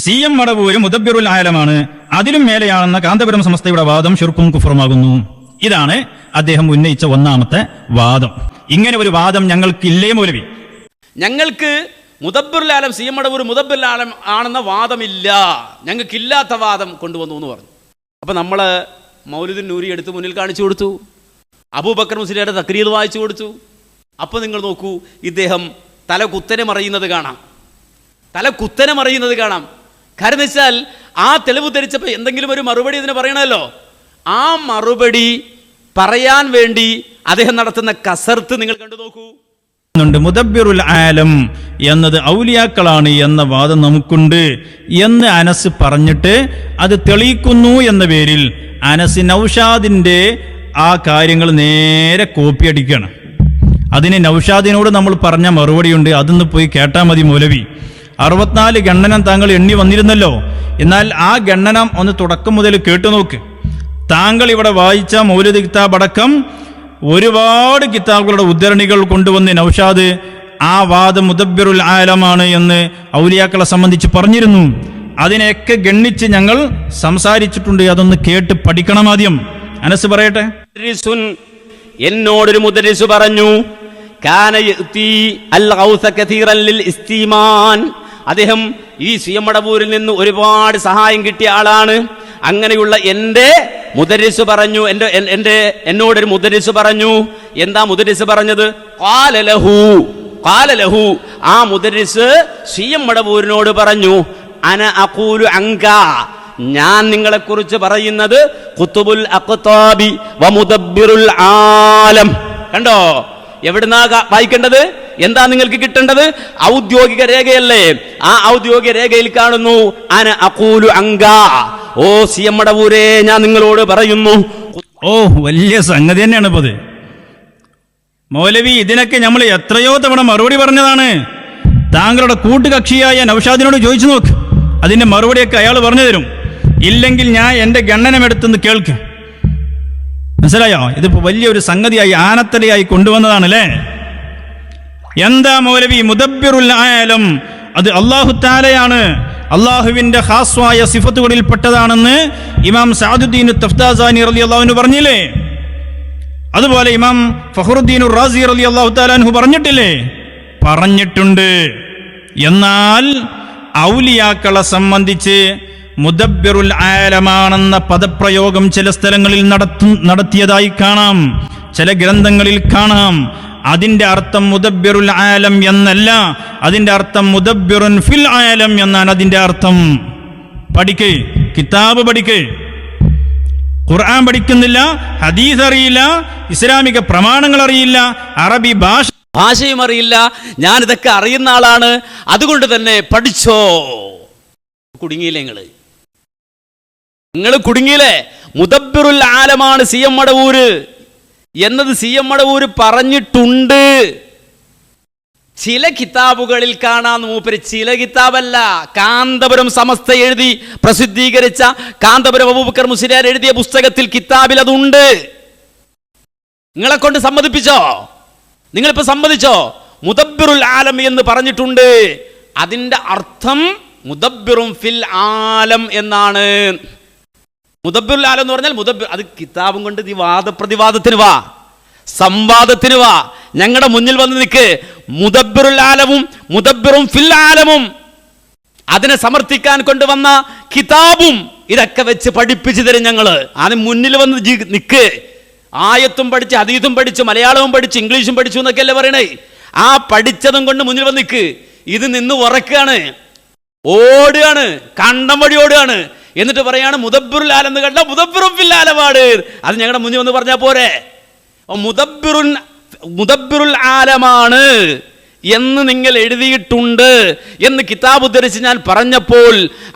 CM Madavoor മുദബ്ബിറുൽ ആലമാണ്, അതിലും മേലെയാണെന്ന കാന്തപുരം സമസ്തയുടെ വാദം ശിർക്കും കുഫറുമാകുന്നു. ഇതാണ് അദ്ദേഹം ഉന്നയിച്ച ഒന്നാമത്തെ വാദം. ഇങ്ങനെ ഒരു വാദം ഞങ്ങൾക്കില്ലേ മൗലവി? ഞങ്ങൾക്ക് മുദബ്ബിറുൽ ആലം CM മടവൂർ മുദബ്ബിറുൽ ആലം ആണെന്ന വാദമില്ല, ഞങ്ങൾക്കില്ലാത്ത വാദം കൊണ്ടുവന്നു എന്ന് പറഞ്ഞു. അപ്പം നമ്മൾ മൗലിദുൻ നൂരി എടുത്ത് മുന്നിൽ കാണിച്ചു കൊടുത്തു, അബൂബക്കർ മുസ്ലിയാരുടെ തക്രീർ വായിച്ചു കൊടുത്തു. അപ്പോൾ നിങ്ങൾ നോക്കൂ, ഇദ്ദേഹം തല കുത്തനെ മറിയുന്നത് കാണാം, തല കുത്തനെ മറിയുന്നത് കാണാം. കാരണം വെച്ചാൽ ആ തെളിവ് ധരിച്ചപ്പോൾ എന്തെങ്കിലും ഒരു മറുപടി ഇതിന് പറയണമല്ലോ. ആ മറുപടി പറയാൻ വേണ്ടി അദ്ദേഹം നടത്തുന്ന കസർത്ത് നിങ്ങൾ കണ്ടു നോക്കൂ. മുദബ്ബിറുൽ ആലം എന്നത് ഔലിയാക്കളാണ് എന്ന വാദം നമുക്കുണ്ട് എന്ന് അനസ് പറഞ്ഞിട്ട് അത് തെളിയിക്കുന്നു എന്ന പേരിൽ അനസ് നൗഷാദിന്റെ ആ കാര്യങ്ങൾ നേരെ കോപ്പി അടിക്കുകയാണ്. അതിന് നൗഷാദിനോട് നമ്മൾ പറഞ്ഞ മറുപടിയുണ്ട്, അതൊന്ന് പോയി കേട്ടാൽ മതി മൗലവി. 64 ഗണ്ണനം താങ്കൾ എണ്ണി വന്നിരുന്നല്ലോ, എന്നാൽ ആ ഗണ്ണനം ഒന്ന് തുടക്കം മുതൽ കേട്ടു നോക്ക്. താങ്കൾ ഇവിടെ വായിച്ച മൗലിദ് കിതാബ് അടക്കം ഒരുപാട് കിതാബുകളുടെ ഉദ്ധരണികൾ കൊണ്ടുവന്ന് നൗഷാദ് ആ വാദം മുദബ്ബിറുൽ ആലമാണ് എന്ന് ഔലിയാക്കളെ സംബന്ധിച്ച് പറഞ്ഞിരുന്നു. അതിനെയൊക്കെ ഗണ്ണിച്ച് ഞങ്ങൾ സംസാരിച്ചിട്ടുണ്ട്, അതൊന്ന് കേട്ട് പഠിക്കണം. ആദ്യം അനസ് പറയട്ടെ. എന്നോടൊരു മുദരിസ് പറഞ്ഞു, അദ്ദേഹം ഈ CM മടവൂരിൽ നിന്ന് ഒരുപാട് സഹായം കിട്ടിയ ആളാണ്. അങ്ങനെയുള്ള എൻ്റെ മുദരിസ് പറഞ്ഞു, എന്നോടൊരു മുദരിസ് പറഞ്ഞു. എന്താ മുദരിസ് പറഞ്ഞത്? ഖാലലഹു, ആ മുദരിസ് CM മടവൂരിനോട് പറഞ്ഞു, അന അഖൂലു അങ്ക, ഞാൻ നിങ്ങളെക്കുറിച്ച് പറയുന്നത് ഖുതുബുൽ അഖ്താബി വ മുദബ്ബിറുൽ ആലം. കണ്ടോ, എവിടുന്നാ വായിക്കേണ്ടത്? എന്താ നിങ്ങൾക്ക് കിട്ടേണ്ടത്? ഔദ്യോഗിക രേഖയല്ലേ? ആ ഔദ്യോഗിക രേഖയിൽ കാണുന്നു അന അഖൂലു അങ്ക, ഓ CM മടവൂരേ, ഞാൻ നിങ്ങളോട് പറയുന്നു. ഓ, വലിയ സംഗതി തന്നെയാണ് ഇപ്പത് മൗലവി. ഇതിനൊക്കെ നമ്മൾ എത്രയോ തവണ മറുപടി പറഞ്ഞതാണ്. താങ്കളുടെ കൂട്ടുകക്ഷിയായ നൗഷാദിനോട് ചോദിച്ചു നോക്ക്, അതിന്റെ മറുപടിയൊക്കെ അയാൾ പറഞ്ഞു തരും. ഇല്ലെങ്കിൽ ഞാൻ എന്റെ ഗണ്ണനം എടുത്തെന്ന് കേൾക്ക്. മനസ്സിലായോ? ഇതിപ്പോ വലിയൊരു സംഗതിയായി ആനത്തലയായി കൊണ്ടുവന്നതാണല്ലേ. എന്താ മൗലവി? മുദബ്ബിറുൽ ആലം അത് അല്ലാഹു തആലയാണ്, അള്ളാഹുവിന്റെ ഖാസ്വായ സിഫത്തുകളിൽ പെട്ടതാണെന്ന് ഇമാം സഅദുദ്ദീൻ തഫ്താസാനി റളിയല്ലാഹു അൻഹു പറഞ്ഞില്ലേ? അതുപോലെ ഇമാം ഫഖറുദ്ദീൻ റാസി റളിയല്ലാഹു തആല അൻഹു പറഞ്ഞിട്ടില്ലേ? പറഞ്ഞിട്ടുണ്ട്. എന്നാൽ ഔലിയാക്കളെ സംബന്ധിച്ച് മുദബ്ബിറുൽ ആലമാണെന്ന പദപ്രയോഗം ചില സ്ഥലങ്ങളിൽ നടത്തിയതായി കാണാം, ചില ഗ്രന്ഥങ്ങളിൽ കാണാം. അതിന്റെ അർത്ഥം മുദബ്ബിറുൽ ആലം എന്നല്ല, അതിന്റെ അർത്ഥം മുദബ്ബിറുൻ ഫിൽ ആലം എന്നാണ് അതിന്റെ അർത്ഥം. പഠിക്ക്, കിതാബ് പഠിക്ക്. ഖുർആൻ പഠിക്കുന്നില്ല, ഹദീസ് അറിയില്ല, ഇസ്ലാമിക പ്രമാണങ്ങൾ അറിയില്ല, അറബി ഭാഷയും അറിയില്ല. ഞാനിതൊക്കെ അറിയുന്ന ആളാണ്, അതുകൊണ്ട് തന്നെ പഠിച്ചോ. കുടുങ്ങിയില്ലേ നിങ്ങൾ കുടുങ്ങിയില്ലേ? മുദബ്ബിറുൽ ആലമാണ് CM മടവൂര് എന്നത് CM മടവൂര് പറഞ്ഞിട്ടുണ്ട്. ചില കിതാബുകളിൽ കാണാൻ മൂപ്പര്, ചില കിതാബല്ല, കാന്തപുരം സമസ്ത എഴുതി പ്രസിദ്ധീകരിച്ച കാന്തപുരം അബൂബക്കർ മുസ്ലിയാർ എഴുതിയ പുസ്തകത്തിൽ കിതാബിൽ അതുണ്ട്. നിങ്ങളെ കൊണ്ട് സമ്മതിപ്പിച്ചോ? നിങ്ങളിപ്പോ സമ്മതിച്ചോ? മുദബ്ബിറുൽ ആലം എന്ന് പറഞ്ഞിട്ടുണ്ട്. അതിന്റെ അർത്ഥം മുദബ്ബിറും ഫിൽ ആലം എന്നാണ്. മുദബ്ബിറുൽ ആലം എന്ന് പറഞ്ഞാൽ മുദബ്ബിർ, അത് കിതാബും കൊണ്ട് നീ വാദപ്രതിവാദത്തിന് വാ, സംവാദത്തിന് വാ, ഞങ്ങളുടെ മുന്നിൽ വന്ന് നിൽക്ക്. മുദബ്ബിറുൽ ആലമും മുദബ്ബിറും ഫിൽ ആലമും അതിനെ സമർത്ഥിക്കാൻ കൊണ്ടുവന്ന കിതാബും ഇതൊക്കെ വെച്ച് പഠിപ്പിച്ചു തരും ഞങ്ങള്. അതിന് മുന്നിൽ വന്ന് നിൽക്ക്. ആയത്തും പഠിച്ച്, ഹദീസും പഠിച്ചു, മലയാളവും പഠിച്ചു, ഇംഗ്ലീഷും പഠിച്ചു എന്നൊക്കെ അല്ലേ പറയണേ. ആ പഠിച്ചതും കൊണ്ട് മുന്നിൽ വന്ന് നിൽക്ക്. ഇത് നിന്ന് ഉറക്കാണ്, ഓടുകയാണ്, കണ്ടം വഴി ഓടുകയാണ്. എന്നിട്ട് പറയാണ് മുദബ്ബിറുൽ ആലം എന്ന് കണ്ട മുദബ്ബിറും ഫിൽ ആലമാണ്. അത് ഞങ്ങളുടെ മുന്നിൽ വന്ന് പറഞ്ഞാൽ പോരെ? മുദബ്ബിറുൽ ആലമാണ് എന്ന് നിങ്ങൾ എഴുതിയിട്ടുണ്ട് എന്ന് കിതാബ് ഉദ്ധരിച്ച് ഞാൻ പറഞ്ഞപ്പോൾ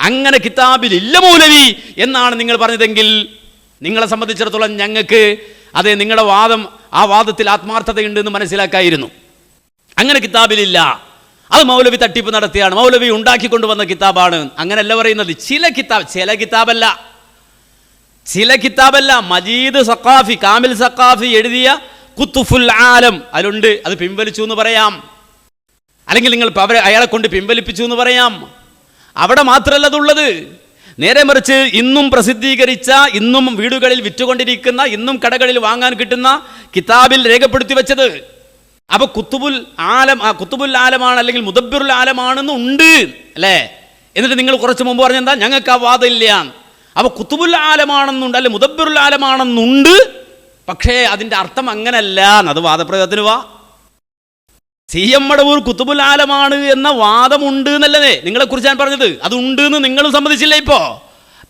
അങ്ങനെ കിതാബിൽ ഇല്ല മൗലവി എന്നാണ് നിങ്ങൾ പറഞ്ഞതെങ്കിൽ നിങ്ങളെ സംബന്ധിച്ചിടത്തോളം ഞങ്ങൾക്ക് അതെ നിങ്ങളുടെ വാദം, ആ വാദത്തിൽ ആത്മാർത്ഥതയുണ്ട് എന്ന് മനസ്സിലാക്കായിരുന്നു. അങ്ങനെ കിതാബിലില്ല, അത് മൗലവി തട്ടിപ്പ് നടത്തിയാണ്, മൗലവി ഉണ്ടാക്കിക്കൊണ്ടുവന്ന കിതാബാണ്. അങ്ങനെയല്ല പറയുന്നത്. ചില കിതാബല്ല മജീദ് സഖാഫി, കാമിൽ സഖാഫി എഴുതിയ കുത്തുഫുൽ ആലം അതിലുണ്ട്. അത് പിൻവലിച്ചു എന്ന് പറയാം, അല്ലെങ്കിൽ നിങ്ങൾ അയാളെ കൊണ്ട് പിൻവലിപ്പിച്ചു എന്ന് പറയാം. അവിടെ മാത്രമല്ല അതുള്ളത്. നേരെ മറിച്ച് ഇന്നും പ്രസിദ്ധീകരിച്ച, ഇന്നും വീടുകളിൽ വിറ്റുകൊണ്ടിരിക്കുന്ന, ഇന്നും കടകളിൽ വാങ്ങാൻ കിട്ടുന്ന കിതാബിൽ രേഖപ്പെടുത്തി വെച്ചത്. അപ്പൊ കുത്തുബുൽ ആലമാണ് അല്ലെങ്കിൽ മുദബ്ബിറുൽ ആലമാണെന്ന് ഉണ്ട് അല്ലേ? എന്നിട്ട് നിങ്ങൾ കുറച്ച് മുമ്പ് പറഞ്ഞെന്താ, ഞങ്ങൾക്ക് ആ വാദമില്ല. അപ്പൊ കുത്തുബുൽ ആലമാണെന്നുണ്ട്, അല്ലെ മുദബ്ബിറുൽ ആലമാണെന്നുണ്ട്, പക്ഷേ അതിന്റെ അർത്ഥം അങ്ങനല്ല. അത് വാദപ്രയോഗത്തിന് വാ. CM മടവൂർ കുത്തുബുൽ ആലമാണ് എന്ന വാദമുണ്ട് എന്നല്ലേ നിങ്ങളെ കുറിച്ച് ഞാൻ പറഞ്ഞത്. അതുണ്ട് എന്ന് നിങ്ങളും സമ്മതിച്ചില്ല ഇപ്പോ.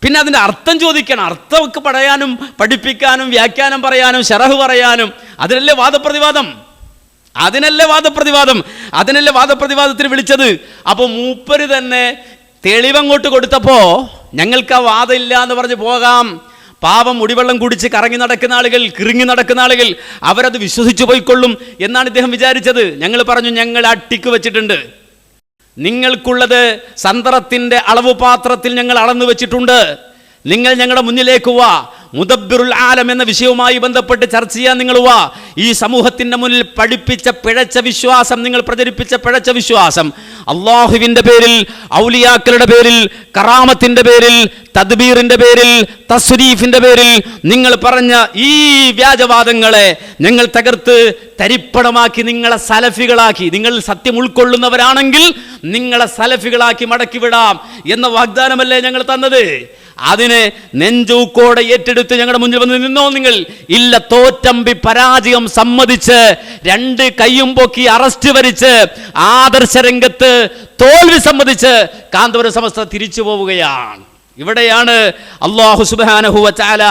പിന്നെ അതിന്റെ അർത്ഥം ചോദിക്കണം. അർത്ഥമൊക്കെ പറയാനും പഠിപ്പിക്കാനും വ്യാഖ്യാനം പറയാനും ശറഹ് പറയാനും അതിനല്ലേ വാദപ്രതിവാദം. അതിനല്ലേ വാദപ്രതിവാദത്തിന് വിളിച്ചത്. അപ്പോൾ മൂപ്പര് തന്നെ തെളിവങ്ങോട്ട് കൊടുത്തപ്പോ ഞങ്ങൾക്ക് ആ വാദം ഇല്ല എന്ന് പറഞ്ഞ് പോകാം. പാപം മുടിവെള്ളം കുടിച്ച് കറങ്ങി നടക്കുന്ന ആളുകൾ, കിറുങ്ങി നടക്കുന്ന ആളുകൾ അവരത് വിശ്വസിച്ചു പോയിക്കൊള്ളും എന്നാണ് ഇദ്ദേഹം വിചാരിച്ചത്. ഞങ്ങൾ പറഞ്ഞു, ഞങ്ങൾ അട്ടിക്ക് വെച്ചിട്ടുണ്ട്. നിങ്ങൾക്കുള്ളത് സന്ത്രത്തിന്റെ അളവ് പാത്രത്തിൽ ഞങ്ങൾ അളന്നു വെച്ചിട്ടുണ്ട്. നിങ്ങൾ ഞങ്ങളുടെ മുന്നിലേക്ക് വാ. മുദബ്ബിറുൽ ആലം എന്ന വിഷയവുമായി ബന്ധപ്പെട്ട് ചർച്ച ചെയ്യാൻ നിങ്ങൾ വാ. ഈ സമൂഹത്തിന്റെ മുന്നിൽ പഠിപ്പിച്ച പിഴച്ച വിശ്വാസം, നിങ്ങൾ പ്രചരിപ്പിച്ച പിഴച്ച വിശ്വാസം, അള്ളാഹുവിന്റെ പേരിൽ, ഔലിയാക്കളുടെ പേരിൽ, കറാമത്തിന്റെ പേരിൽ, തദ്ബീറിന്റെ പേരിൽ, തസ്രീഫിന്റെ പേരിൽ നിങ്ങൾ പറഞ്ഞ ഈ വ്യാജവാദങ്ങളെ ഞങ്ങൾ തകർത്ത് തരിപ്പണമാക്കി നിങ്ങളെ സലഫികളാക്കി, നിങ്ങൾ സത്യം ഉൾക്കൊള്ളുന്നവരാണെങ്കിൽ നിങ്ങളെ സലഫികളാക്കി മടക്കിവിടാം എന്ന വാഗ്ദാനമല്ലേ ഞങ്ങൾ തന്നത്. അതിനെ നെഞ്ചൂക്കോടെ ഏറ്റെടുത്ത് ഞങ്ങളുടെ മുന്നിൽ വന്ന് നിന്നോ നിങ്ങൾ? ഇല്ല, തോറ്റമ്പി പരാജയം സമ്മതിച്ച് 2 കൈയും പൊക്കി അറസ്റ്റ് വരിച്ച് ആദർശ രംഗത്ത് തോൽവി സമ്മതിച്ച് കാന്തപുരം സമസ്ത തിരിച്ചു പോവുകയാണ്. ഇവിടെയാണ് അല്ലാഹു സുബ്ഹാനഹു വ തആല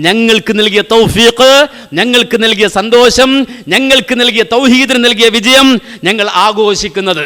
ഞങ്ങൾക്ക് നൽകിയ തൗഫീഖ്, ഞങ്ങൾക്ക് നൽകിയ സന്തോഷം, ഞങ്ങൾക്ക് നൽകിയ തൗഹീദിന് നൽകിയ വിജയം ഞങ്ങൾ ആഘോഷിക്കുന്നത്.